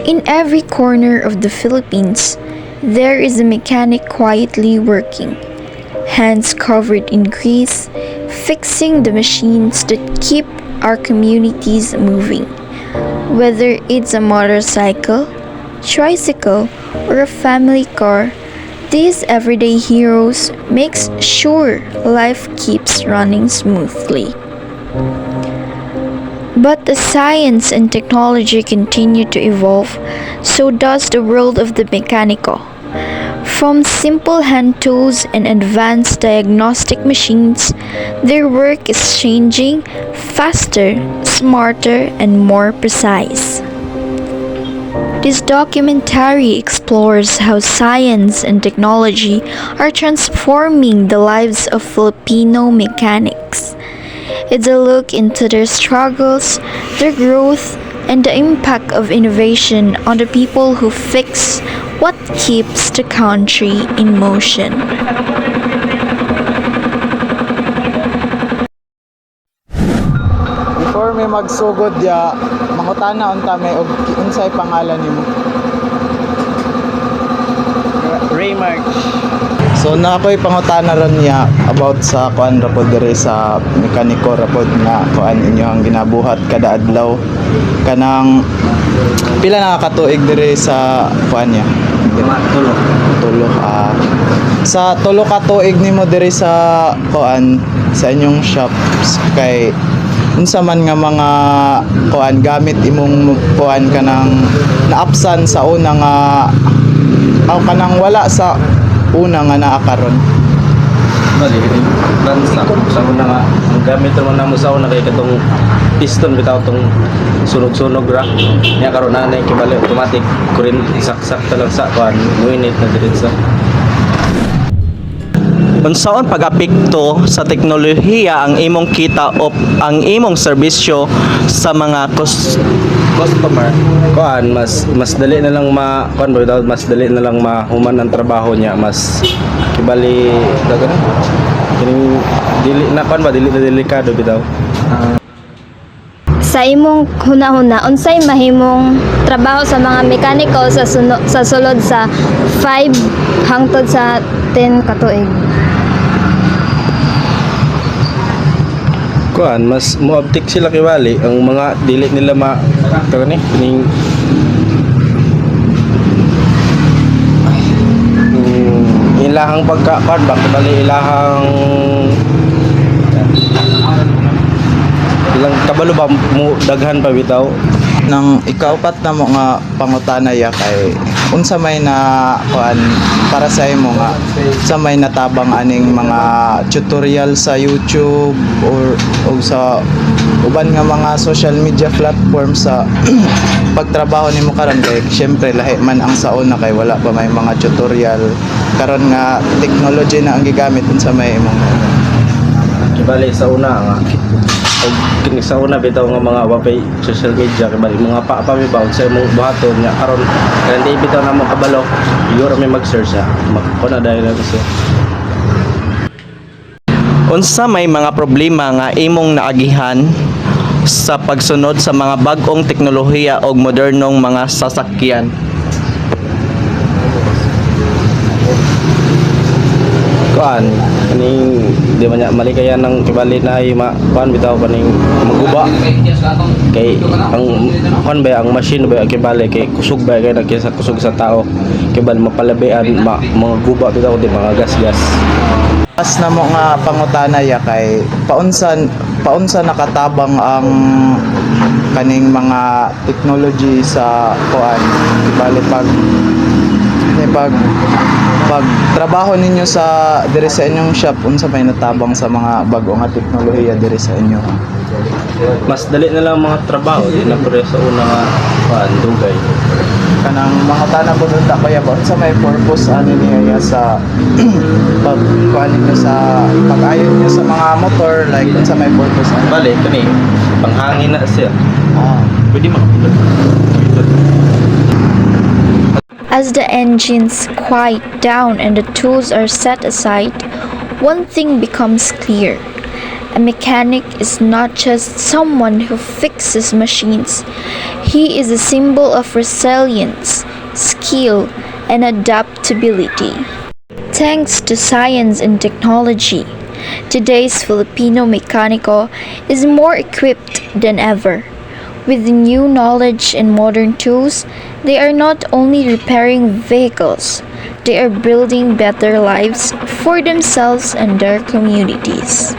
In every corner of the Philippines, there is a mechanic quietly working, hands covered in grease, fixing the machines that keep our communities moving. Whether it's a motorcycle, tricycle, or a family car, these everyday heroes makes sure life keeps running smoothly. But as science and technology continue to evolve, so does the world of the mechanical. From simple hand tools and advanced diagnostic machines, their work is changing faster, smarter, and more precise. This documentary explores how science and technology are transforming the lives of Filipino mechanics. It's a look into their struggles, their growth, and the impact of innovation on the people who fix what keeps the country in motion. Before may magsugod ya, mangutana unta may og unsay pangalan nimo? Ray March. So na ako'y pangutana ron niya about sa kuan ra pod diri sa mekaniko ra pod nga kuan inyo ang ginabuhat kada adlaw kanang pila na katuig diri sa kuan niya tulo sa tulo ka tuig nimo diri sa kuan sa inyong shops kay unsa man nga mga kuan gamit imong kuan kanang naapsan sa una nga aw kanang wala sa una nga naa karon. Bali, plans na. Sa una nga, ang gamit naman namo sa una kay katong piston bitaw tong sunog-sunog ra. Nya karon na kibali automatic kurin sak-sak talang sa kuan, minute na diretso. Unsaon pag-apekto sa teknolohiya ang imong kita o ang imong serbisyo sa mga Customer kuan mas dali na lang kuan bitaw mas dali na lang mahuman ang trabaho niya, mas kibali dagan kining dili na kuan ba dili na delikado bitaw. Sa imong hunahuna, unsay mahimong trabaho sa mga mekaniko sa sulod sa 5 hangtod sa 10 katuig? Kuan mas moabtik sila kibali ang mga dili nila ni ning ilahang pagkakuan ba kibali ilahang ilang kabalo ba mo daghan pa bitaw Nang ikaupat na mo nga pangutana ya kay unsa may na kuan para sa imo nga sa may natabang aning mga tutorial sa YouTube or sa uban nga mga social media platform sa pagtrabaho nimo karon kay syempre lahi man ang sauna kay wala pa may mga tutorial karon nga technology na ang gigamit unsa may imong kibali sa una nga og kini sa una bitaw nga mga wapay social media kibali mga papabibaw sa imong buhaton nya karon kan di bitaw na mo kabalo iyo ra may mag-search sa magkuna dahil na gusto. unsa may mga problema nga imong naagihan sa pagsunod sa mga bag-ong teknolohiya o modernong mga sasakyan? Kuan kaning di man niya malikayan ng kibali na ay kuan bitaw kaning maguba kay ang kuan ba ang machine ba kibali kay kusog ba kay nagkisa kusog sa tao kibali mapalabian mga guba bitaw di mga gas-gas. As na mo nga pangutana ya kay paunsa nakatabang ang kaning mga technology sa kuan bali pag trabaho ninyo sa diri sa inyong shop unsa may natabang sa mga bag-o nga teknolohiya diri sa inyo? Mas dali na lang mga trabaho di na pare sa una nga kuan dugay. Kanang mga tanang bunod ta kaya ba unsa may purpose ani niya sa pag kuan ninyo sa pag-ayon niyo sa mga motor like unsa may purpose ani? Bali kani panghangin na siya. Pwede As the engines quiet down and the tools are set aside, one thing becomes clear. A mechanic is not just someone who fixes machines. He is a symbol of resilience, skill, and adaptability. Thanks to science and technology, today's Filipino mekaniko is more equipped than ever. With new knowledge and modern tools, they are not only repairing vehicles, they are building better lives for themselves and their communities.